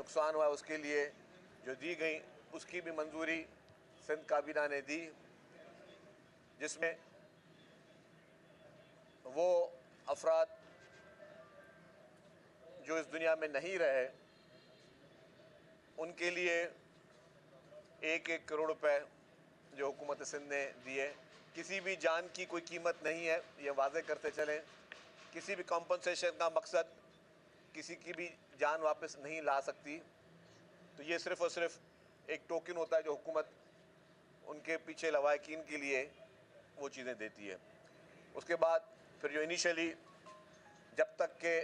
नुकसान हुआ उसके लिए जो दी गई उसकी भी मंजूरी सिंध काबीना ने दी, जिसमें वो अफराद जो इस दुनिया में नहीं रहे उनके लिए 1-1 करोड़ रुपए जो हुकूमत सिंध ने दिए। किसी भी जान की कोई कीमत नहीं है, ये वाज़े करते चलें। किसी भी कॉम्पनसेशन का मकसद किसी की भी जान वापस नहीं ला सकती। तो ये सिर्फ़ और सिर्फ एक टोकन होता है जो हुकूमत उनके पीछे लवाकिन के लिए वो चीज़ें देती है। उसके बाद फिर जो इनिशियली जब तक के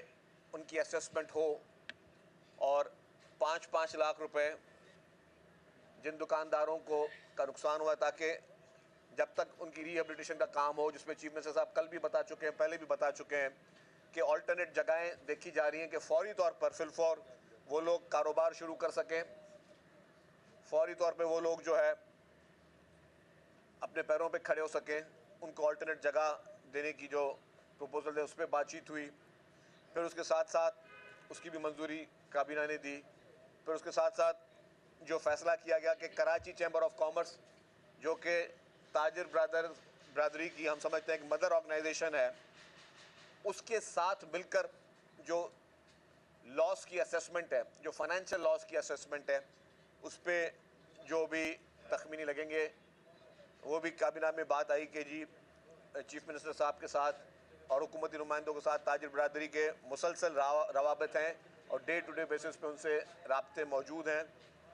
उनकी असेसमेंट हो और 5-5 लाख रुपए जिन दुकानदारों को का नुकसान हुआ, ताकि जब तक उनकी रिहेबिलिटेशन का काम हो, जिसमें चीफ मिनिस्टर साहब कल भी बता चुके हैं, पहले भी बता चुके हैं कि ऑल्टरनेट जगहें देखी जा रही हैं कि फौरी तौर पर फिलफौर वो लोग कारोबार शुरू कर सकें, फौरी तौर पे वो लोग जो है अपने पैरों पे खड़े हो सकें। उनको ऑल्टरनेट जगह देने की जो प्रपोजल है उस पर बातचीत हुई। फिर उसके साथ साथ उसकी भी मंजूरी काबीना ने दी। फिर उसके साथ साथ जो फैसला किया गया कि कराची चैम्बर ऑफ कॉमर्स जो कि ताजिर बरादरी की हम समझते हैं कि मदर ऑर्गेनाइजेशन है, उसके साथ मिलकर जो लॉस की असेसमेंट है, जो फाइनेंशियल लॉस की असेसमेंट है, उस पर जो भी तखमीनी लगेंगे वो भी काबीना में बात आई कि जी चीफ मिनिस्टर साहब के साथ और हुकूमती नुमाइंदों के साथ ताजिर बरादरी के मुसलसल रवाबत हैं और डे टू डे बेसिस पे उनसे राब्ते मौजूद हैं।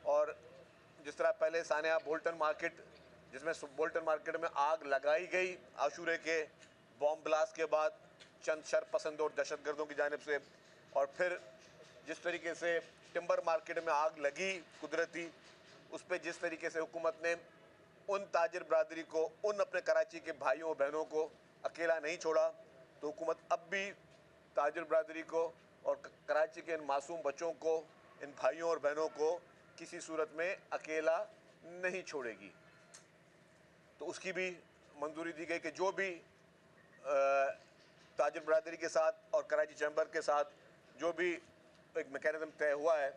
और जिस तरह पहले सानिया बोल्टन मार्केट, जिसमें बोल्टन मार्केट में आग लगाई गई आशूरे के बॉम्ब ब्लास्ट के बाद चंद शरपसंद और दहशतगर्दों की जानिब से, और फिर जिस तरीके से टिम्बर मार्केट में आग लगी कुदरती, उस पर जिस तरीके से हुकूमत ने उन ताजिर बरादरी को, उन अपने कराची के भाइयों बहनों को अकेला नहीं छोड़ा, तो हुकूमत अब भी ताजिर बरादरी को और कराची के इन मासूम बच्चों को, इन भाइयों और बहनों को किसी सूरत में अकेला नहीं छोड़ेगी। तो उसकी भी मंजूरी दी गई कि जो भी ताजिर बरादरी के साथ और कराची चैम्बर के साथ जो भी एक मैकेनिज्म तय हुआ है,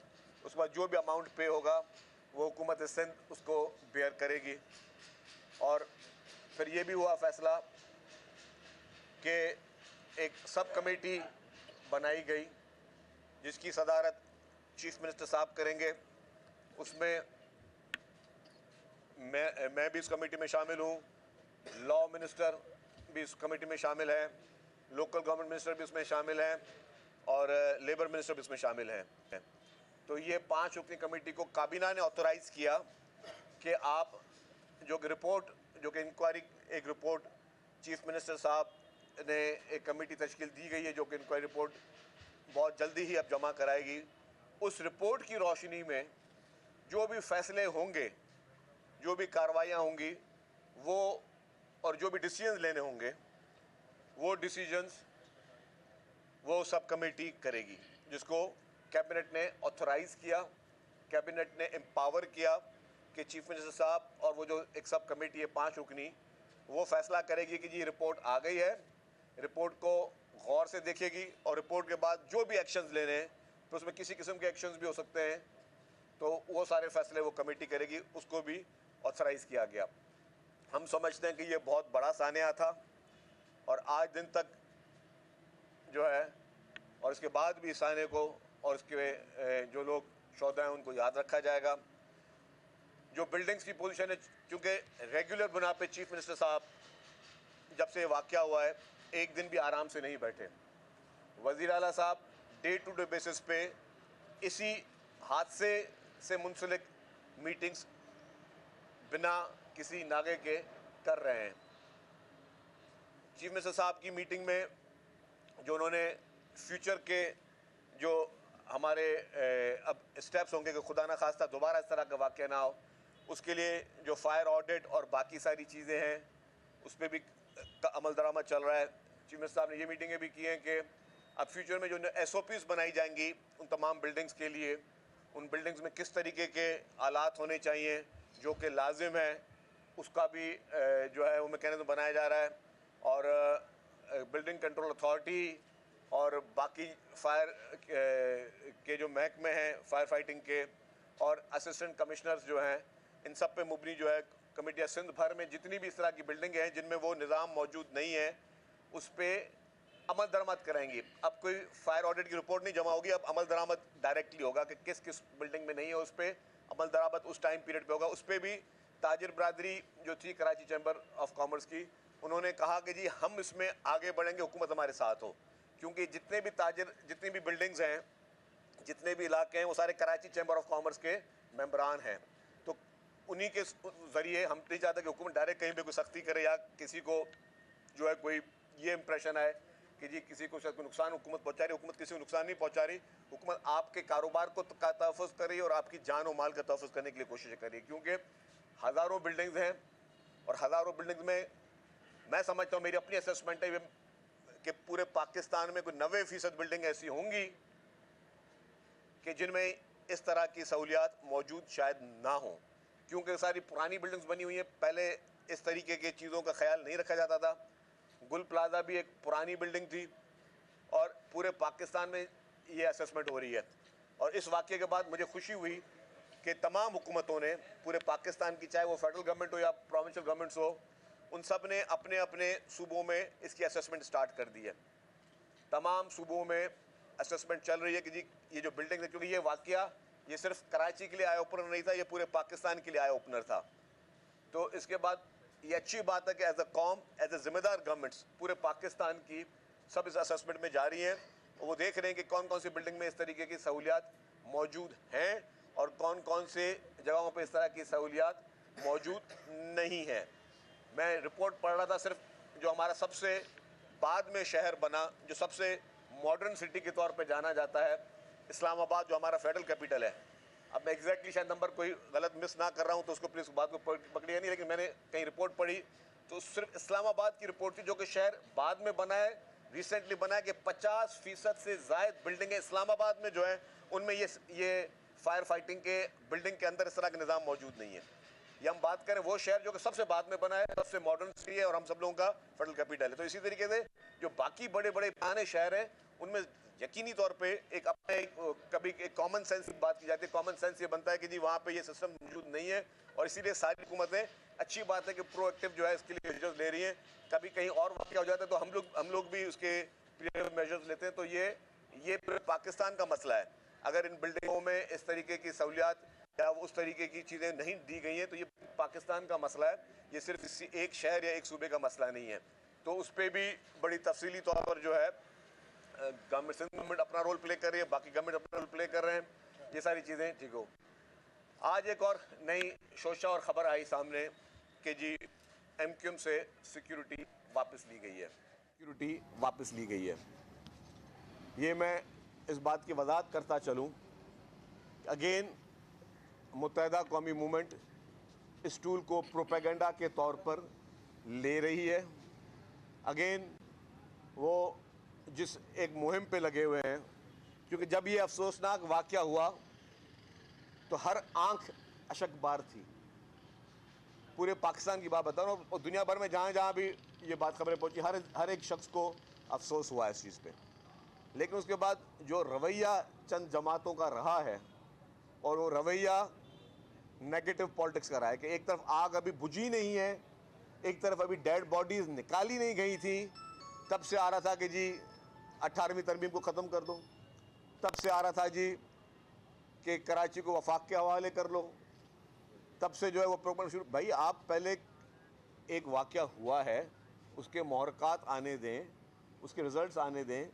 उसके बाद जो भी अमाउंट पे होगा वो हुकूमत सिंध उसको बेयर करेगी। और फिर ये भी हुआ फैसला कि एक सब कमेटी बनाई गई जिसकी सदारत चीफ मिनिस्टर साहब करेंगे। उसमें मैं भी इस कमेटी में शामिल हूँ, लॉ मिनिस्टर भी इस कमेटी में शामिल है, लोकल गवर्नमेंट मिनिस्टर भी इसमें शामिल हैं और लेबर मिनिस्टर भी इसमें शामिल हैं। तो ये 5 रुकनी कमेटी को काबीना ने ऑथोराइज़ किया कि आप जो कि इंक्वायरी एक रिपोर्ट चीफ मिनिस्टर साहब ने एक कमेटी तश्कील दी गई है जो कि इंक्वायरी रिपोर्ट बहुत जल्दी ही अब जमा कराएगी। उस रिपोर्ट की रोशनी में जो भी फैसले होंगे, जो भी कार्रवाइयाँ होंगी, वो और जो भी डिसीजंस लेने होंगे वो डिसीजंस वो सब कमेटी करेगी, जिसको कैबिनेट ने ऑथोराइज़ किया, कैबिनेट ने एम्पावर किया कि चीफ मिनिस्टर साहब और वो जो एक सब कमेटी है 5 रुकनी, वो फैसला करेगी कि जी रिपोर्ट आ गई है, रिपोर्ट को गौर से देखेगी और रिपोर्ट के बाद जो भी एक्शंस लेने हैं, तो उसमें किसी किस्म के एक्शंस भी हो सकते हैं, तो वो सारे फैसले वो कमेटी करेगी, उसको भी ऑथराइज़ किया गया। हम समझते हैं कि ये बहुत बड़ा सानिया था और आज दिन तक जो है और इसके बाद भी सानिया को और इसके जो लोग शोधा हैं उनको याद रखा जाएगा। जो बिल्डिंग्स की पोजीशन है, चूँकि रेगुलर बुना पे चीफ मिनिस्टर साहब जब से वाक़या हुआ है एक दिन भी आराम से नहीं बैठे। वज़ीर आला साहब डे टू डे बेसिस पे इसी हादसे से मुंसलिक मीटिंग्स बिना किसी नागे के कर रहे हैं। चीफ मिनिस्टर साहब की मीटिंग में जो उन्होंने फ्यूचर के जो हमारे अब स्टेप्स होंगे कि खुदा ना खास्ता दोबारा इस तरह का वाक़या ना हो, उसके लिए जो फायर ऑडिट और बाकी सारी चीज़ें हैं उस पर भी अमल दरामद चल रहा है। चीफ मिनिस्टर साहब ने ये मीटिंगें भी की हैं कि अब फ्यूचर में जो SOPs बनाई जाएंगी उन तमाम बिल्डिंग्स के लिए, उन बिल्डिंग्स में किस तरीके के आलात होने चाहिए जो कि लाजिम है, उसका भी जो है वो मैकेनिज्म बनाया जा रहा है। और बिल्डिंग कंट्रोल अथॉरिटी और बाकी फायर के जो महकमे हैं फायर फाइटिंग के और असिस्टेंट कमिश्नर्स जो हैं, इन सब पे मुबनी जो है कमेटियाँ सिंध भर में जितनी भी इस तरह की बिल्डिंग हैं जिनमें वो निज़ाम मौजूद नहीं है उस पर अमल दरामद कराएंगी। अब कोई फायर ऑडिट की रिपोर्ट नहीं जमा होगी, अब अमल दरामद डायरेक्टली होगा कि किस किस बिल्डिंग में नहीं है, उस पर अमल दरामद उस टाइम पीरियड पे होगा। उस पर भी ताजिर बरादरी जो थी कराची चैम्बर ऑफ कॉमर्स की, उन्होंने कहा कि जी हम इसमें आगे बढ़ेंगे, हुकूमत हमारे साथ हो, क्योंकि जितने भी ताजिर, जितनी भी बिल्डिंग्स हैं, जितने भी इलाके हैं, वो सारे कराची चैम्बर ऑफ कॉमर्स के मेंबरान हैं। तो उन्हीं के ज़रिए हम नहीं चाहते कि हुकूमत डायरेक्ट कहीं पे कोई सख्ती करे या किसी को जो है कोई ये इंप्रेशन आए कि जी किसी को शायद कोई नुकसान हुकूमत पहुँचा रही। हुकूमत किसी को नुकसान नहीं पहुँचा रही, हुकूमत आपके कारोबार को का तहफ़्फ़ुज़ कर रही है और आपकी जान और माल का तहफ़्फ़ुज़ करने के लिए कोशिश कर रही है। क्योंकि हज़ारों बिल्डिंग्स हैं और हज़ारों बिल्डिंग्स में मैं समझता हूँ, मेरी अपनी असेसमेंट है कि पूरे पाकिस्तान में कोई 90% बिल्डिंग ऐसी होंगी कि जिनमें इस तरह की सहूलियात मौजूद शायद ना हो, क्योंकि सारी पुरानी बिल्डिंग्स बनी हुई हैं। पहले इस तरीके की चीज़ों का ख्याल नहीं रखा जाता था। गुल प्लाजा भी एक पुरानी बिल्डिंग थी और पूरे पाकिस्तान में ये असेसमेंट हो रही है। और इस वाक़े के बाद मुझे खुशी हुई कि तमाम हुकूमतों ने पूरे पाकिस्तान की, चाहे वो फेडरल गवर्नमेंट हो या प्रोविंशियल गवर्नमेंट्स हो, उन सब ने अपने अपने सूबों में इसकी असेसमेंट स्टार्ट कर दी है। तमाम सूबों में असेसमेंट चल रही है कि जी ये जो बिल्डिंग है, क्योंकि ये वाक़या ये सिर्फ कराची के लिए आई ओपनर नहीं था, ये पूरे पाकिस्तान के लिए आई ओपनर था। तो इसके बाद ये अच्छी बात है कि एज अ कौम, एज अ ज़िम्मेदार गवर्नमेंट्स पूरे पाकिस्तान की सब इस असेसमेंट में जा रही हैं। वो देख रहे हैं कि कौन कौन सी बिल्डिंग में इस तरीके की सहूलियात मौजूद हैं और कौन कौन से जगहों पर इस तरह की सहूलियात मौजूद नहीं है। मैं रिपोर्ट पढ़ रहा था, सिर्फ जो हमारा सबसे बाद में शहर बना, जो सबसे मॉडर्न सिटी के तौर पे जाना जाता है, इस्लामाबाद, जो हमारा फेडरल कैपिटल है। अब मैं एग्जैक्टली शायद नंबर कोई गलत मिस ना कर रहा हूँ तो उसको प्लीज़ बात को पकड़िए नहीं, लेकिन मैंने कहीं रिपोर्ट पढ़ी तो सिर्फ इस्लामाबाद की रिपोर्ट थी, जो कि शहर बाद में बना है, रिसेंटली बना है, कि 50% से ज़ायद बिल्डिंगें इस्लामाबाद में जो है उनमें ये फायर फाइटिंग के बिल्डिंग के अंदर इस तरह का निज़ाम मौजूद नहीं है। ये हम बात करें वो शहर जो कि सबसे बाद में बना है, सबसे मॉडर्न सिटी है और हम सब लोगों का फेडरल कैपिटल है। तो इसी तरीके से जो बाकी बड़े बड़े पुराने शहर हैं उनमें यकीनी तौर पे एक अपने कभी एक कॉमन सेंस की बात की जाती है। कॉमन सेंस ये बनता है कि जी वहाँ पे ये सिस्टम मौजूद नहीं है और इसीलिए सारी हुकूमतें, अच्छी बात है कि प्रोएक्टिव जो है इसके लिए मेजर्स ले रही हैं। कभी कहीं और वाक़या हो जाता है तो हम लोग भी उसके प्रिवेंटिव मेजर्स लेते हैं। तो ये पूरे पाकिस्तान का मसला है। अगर इन बिल्डिंगों में इस तरीके की सहूलियात या उस तरीके की चीज़ें नहीं दी गई हैं तो ये पाकिस्तान का मसला है, ये सिर्फ किसी एक शहर या एक सूबे का मसला नहीं है। तो उस पर भी बड़ी तफसीली तौर पर जो है गवर्नमेंट, सिंध गवर्नमेंट अपना रोल प्ले कर रही है, बाकी गवर्नमेंट अपना रोल प्ले कर रहे हैं, ये सारी चीज़ें ठीक हो। आज एक और नई शोशा और ख़बर आई सामने कि जी MQM से सिक्योरिटी वापस ली गई है, सिक्योरिटी वापस ली गई है। ये मैं इस बात की वजाहत करता चलूँ, अगेन मुत्तहदा कौमी मूवमेंट इस टूल को प्रोपेगेंडा के तौर पर ले रही है। अगेन वो जिस एक मुहिम पे लगे हुए हैं, क्योंकि जब ये अफसोसनाक वाक़या हुआ तो हर आंख अशकबार थी। पूरे पाकिस्तान की बात बता रहा हूँ और दुनिया भर में जहाँ जहाँ भी ये बात खबरें पहुँची, हर एक शख्स को अफसोस हुआ इस चीज़ पे। लेकिन उसके बाद जो रवैया चंद जमातों का रहा है, और वो रवैया नेगेटिव पॉलिटिक्स का रहा है कि एक तरफ आग अभी बुझी नहीं है, एक तरफ अभी डेड बॉडीज़ निकाली नहीं गई थी, तब से आ रहा था कि जी 18वीं तरमीम को ख़त्म कर दो, तब से आ रहा था जी कि कराची को वफाक के हवाले कर लो, तब से जो है वो प्रोग्राम शुरू। भाई आप पहले एक वाक़या हुआ है उसके मुहरक़ात आने दें, उसके रिज़ल्ट्स आने दें।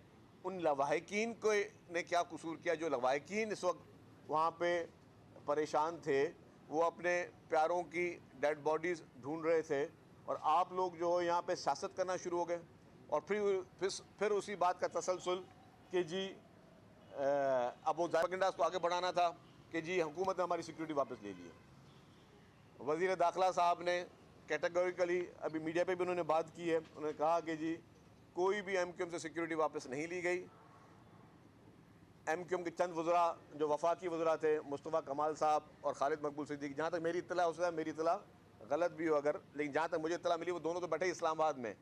उन लवाहिकीन को ने क्या कसूर किया? जो लवाहिकीन इस वक्त वहाँ पे परेशान थे, वो अपने प्यारों की डेड बॉडीज़ ढूंढ रहे थे और आप लोग जो यहाँ पे सियासत करना शुरू हो गए। और फिर उसी बात का तसलसल कि जी अब वो प्रोपेगेंडा को आगे बढ़ाना था कि जी हुकूमत ने हमारी सिक्योरिटी वापस ले ली है। वज़ीर दाखिला साहब ने कैटेगोरिकली अभी मीडिया पे भी उन्होंने बात की है, उन्होंने कहा कि जी कोई भी MQM से सिक्योरिटी वापस नहीं ली गई। MQM के चंद वज़रा जो वफाकी वज़रा थे, मुस्तफ़ा कमाल साहब और खालिद मकबूल सिद्दीकी, जहाँ तक मेरी इत्तला, हो सकता है मेरी इत्तला गलत भी हो अगर, लेकिन जहाँ तक मुझे इत्तला मिली वो दोनों तो बैठे इस्लामाबाद में।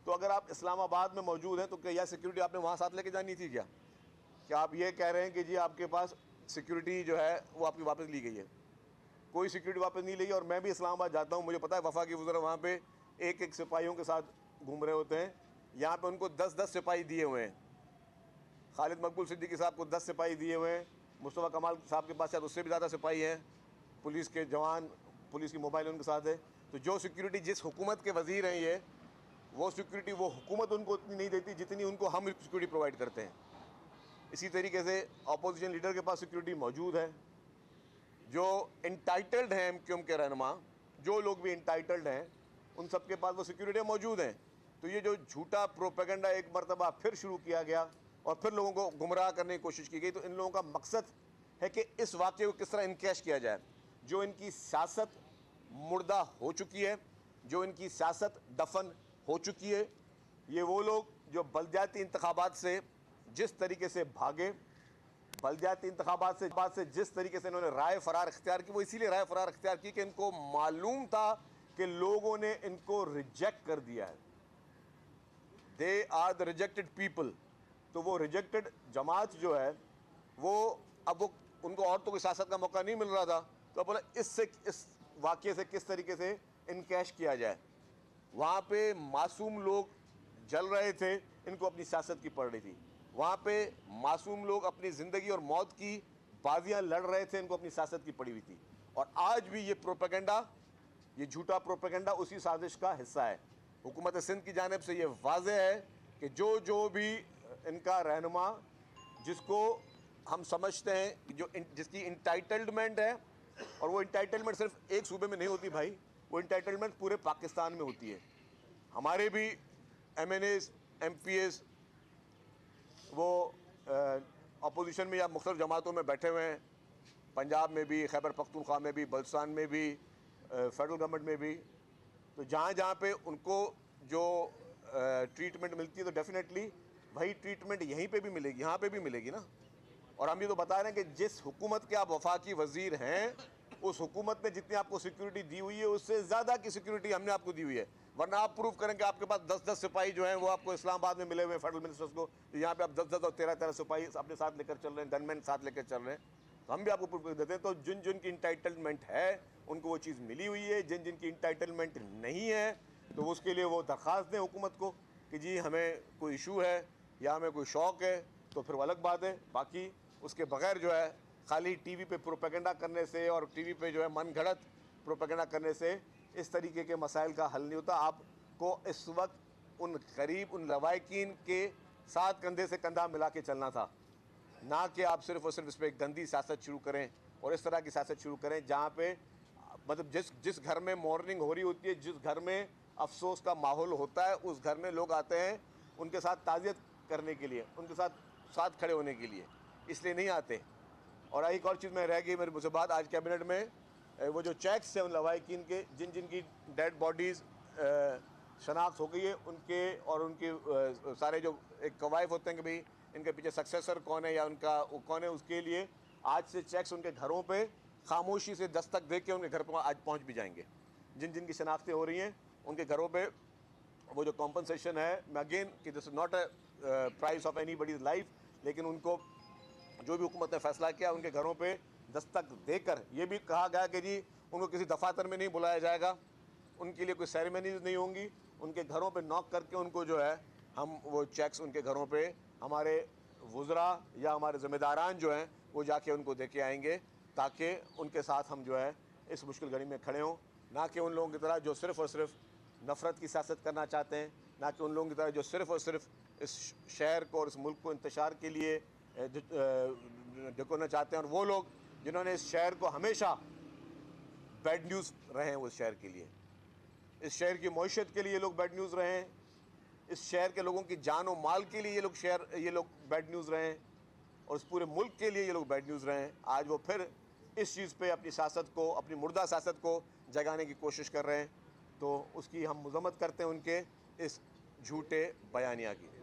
तो अगर आप इस्लामाबाद में मौजूद हैं तो क्या यह सिक्योरिटी आपने वहाँ साथ लेके जानी थी क्या? क्या आप ये कह रहे हैं कि जी आपके पास सिक्योरिटी जो है वो आपकी वापस ली गई है? कोई सिक्योरिटी वापस नहीं ली है। और मैं भी इस्लामाबाद जाता हूँ, मुझे पता है वफाकी वज़ीर वहाँ पे एक एक सिपाहियों के साथ घूम रहे होते हैं। यहाँ पे उनको 10-10 सिपाही दिए हुए हैं। खालिद मकबूल सिद्दीकी साहब को 10 सिपाही दिए हुए हैं। मुस्तफ़ा कमाल साहब के पास शायद उससे भी ज़्यादा सिपाही हैं। पुलिस के जवान, पुलिस की मोबाइल उनके साथ है। तो जो सिक्योरिटी जिस हुकूमत के वज़ीर हैं ये, वो सिक्योरिटी वो हुकूमत उनको उतनी नहीं देती जितनी उनको हम सिक्योरिटी प्रोवाइड करते हैं। इसी तरीके से अपोजिशन लीडर के पास सिक्योरिटी मौजूद है। जो इंटाइटल्ड हैं एमक्यूएम के रहनुमा, जो लोग भी इंटाइटल्ड हैं, उन सब के पास वो सिक्योरिटी मौजूद हैं। तो ये जो झूठा प्रोपेगेंडा एक मरतबा फिर शुरू किया गया और फिर लोगों को गुमराह करने की कोशिश की गई, तो इन लोगों का मकसद है कि इस वाक़े को किस तरह इनकैश किया जाए। जो इनकी सियासत मुर्दा हो चुकी है, जो इनकी सियासत दफन हो चुकी है, ये वो लोग जो बलदियाती इंतखाबात से जिस तरीके से भागे, बलदियाती इंतखाबात से जिस तरीके से इन्होंने राय फरार इख्तियार की, वो इसीलिए राय फरार इख्तियार की कि इनको मालूम था कि लोगों ने इनको रिजेक्ट कर दिया है। They are the rejected people. तो वो रिजेक्टेड जमात जो है वो अब वो उनको और तो कोई सियासत का मौका नहीं मिल रहा था, तो बोला इस वाक़े से किस तरीके से इनकैश किया जाए। वहाँ पे मासूम लोग जल रहे थे, इनको अपनी सियासत की पड़ रही थी। वहाँ पे मासूम लोग अपनी ज़िंदगी और मौत की बाजियाँ लड़ रहे थे, इनको अपनी सियासत की पड़ी हुई थी। और आज भी ये प्रोपेगेंडा, ये झूठा प्रोपेगेंडा उसी साजिश का हिस्सा है। हुकूमत सिंध की जानिब से ये वाज़ेह है कि जो भी इनका रहनुमा, जिसको हम समझते हैं कि जिसकी इंटाइटलमेंट है, और वो इंटाइटलमेंट सिर्फ एक सूबे में नहीं होती भाई, वो इंटाइटलमेंट पूरे पाकिस्तान में होती है। हमारे भी MNAs, MPs वो अपोजिशन में या मुख्तलिफ जमातों में बैठे हुए हैं, पंजाब में भी, खैबर पख्तूनख्वा में भी, बल्चिस्तान में भी, फेडरल गवर्नमेंट में भी। तो जहाँ जहाँ पे उनको जो ट्रीटमेंट मिलती है, तो डेफिनेटली वही ट्रीटमेंट यहीं पे भी मिलेगी, यहाँ पे भी मिलेगी ना। और हम ये तो बता रहे हैं कि जिस हुकूमत के आप वफाकी वज़ीर हैं, उस हुकूमत ने जितनी आपको सिक्योरिटी दी हुई है उससे ज़्यादा की सिक्योरिटी हमने आपको दी हुई है। वरना आप प्रूव करें कि आपके पास 10-10 सिपाही जो हैं वो आपको इस्लामाबाद में मिले हुए हैं फेडरल मिनिस्टर्स को, तो यहाँ पे आप 10-10 और 13-13 सिपाही अपने साथ लेकर चल रहे हैं, गनमैन साथ लेकर चल रहे हैं। तो हम भी आपको प्रूफ देते हैं। तो जिन जिन की इंटाइटलमेंट है उनको वो चीज़ मिली हुई है, जिन जिन की इंटाइटलमेंट नहीं है तो उसके लिए वो दरख्वास्त दें हुकूमत को कि जी हमें कोई इशू है या हमें कोई शौक़ है, तो फिर वो अलग बात है। बाकी उसके बगैर जो है खाली टीवी पे प्रोपेगेंडा करने से और टीवी पे जो है मन घड़त प्रोपेगेंडा करने से इस तरीके के मसाइल का हल नहीं होता। आपको इस वक्त उन गरीब, उन लवाकिन के साथ कंधे से कंधा मिला के चलना था, ना कि आप सिर्फ और सिर्फ इस पर गंदी सियासत शुरू करें और इस तरह की सियासत शुरू करें जहाँ पे मतलब जिस घर में मॉर्निंग हो रही होती है, जिस घर में अफसोस का माहौल होता है, उस घर में लोग आते हैं उनके साथ ताज़ियत करने के लिए, उनके साथ खड़े होने के लिए, इसलिए नहीं आते। और एक और चीज़ में रह गई मेरे मुझसे बात, आज कैबिनेट में वो जो चेक्स हैं उन लवाकिन के, जिन जिन की डेड बॉडीज़ शनाख्त हो गई है, उनके और उनके सारे जो एक कवायद होते हैं कि भाई इनके पीछे सक्सेसर कौन है या उनका कौन है, उसके लिए आज से चेक्स उनके घरों पे खामोशी से दस्तक दे के उनके घर पर आज पहुंच भी जाएंगे। जिन जिन की शनाख्तें हो रही हैं उनके घरों पे वो जो कॉम्पनसेशन है, अगेन कि this is not a price of anybody's life, लेकिन उनको जो भी हुकूमत ने फैसला किया उनके घरों पे दस्तक देकर ये भी कहा गया कि जी उनको किसी दफातर में नहीं बुलाया जाएगा, उनके लिए कोई सेरेमनीज नहीं होंगी, उनके घरों पे नॉक करके उनको जो है हम वो चेक्स उनके घरों पे हमारे वुज़रा या हमारे ज़िम्मेदारान जो हैं वो जाके उनको दे के आएंगे, ताकि उनके साथ हम जो है इस मुश्किल घड़ी में खड़े हों। ना कि उन लोगों की तरह जो सिर्फ़ और सिर्फ नफ़रत की सियासत करना चाहते हैं, ना कि उन लोगों की तरह जो सिर्फ़ और सिर्फ इस शहर को और इस मुल्क को इंतशार के लिए ढकोना चाहते हैं। और वो लोग जिन्होंने इस शहर को हमेशा बैड न्यूज़ रहे हैं, उस शहर के लिए, इस शहर की मईशत के लिए ये लोग बैड न्यूज़ रहे हैं, इस शहर के लोगों की जान और माल के लिए ये लोग बैड न्यूज़ रहे हैं, और इस पूरे मुल्क के लिए ये लोग बैड न्यूज़ रहे हैं। आज वो फिर इस चीज़ पे अपनी सियासत को, अपनी मुर्दा सियासत को जगाने की कोशिश कर रहे हैं, तो उसकी हम मज़म्मत करते हैं उनके इस झूठे बयानिया की।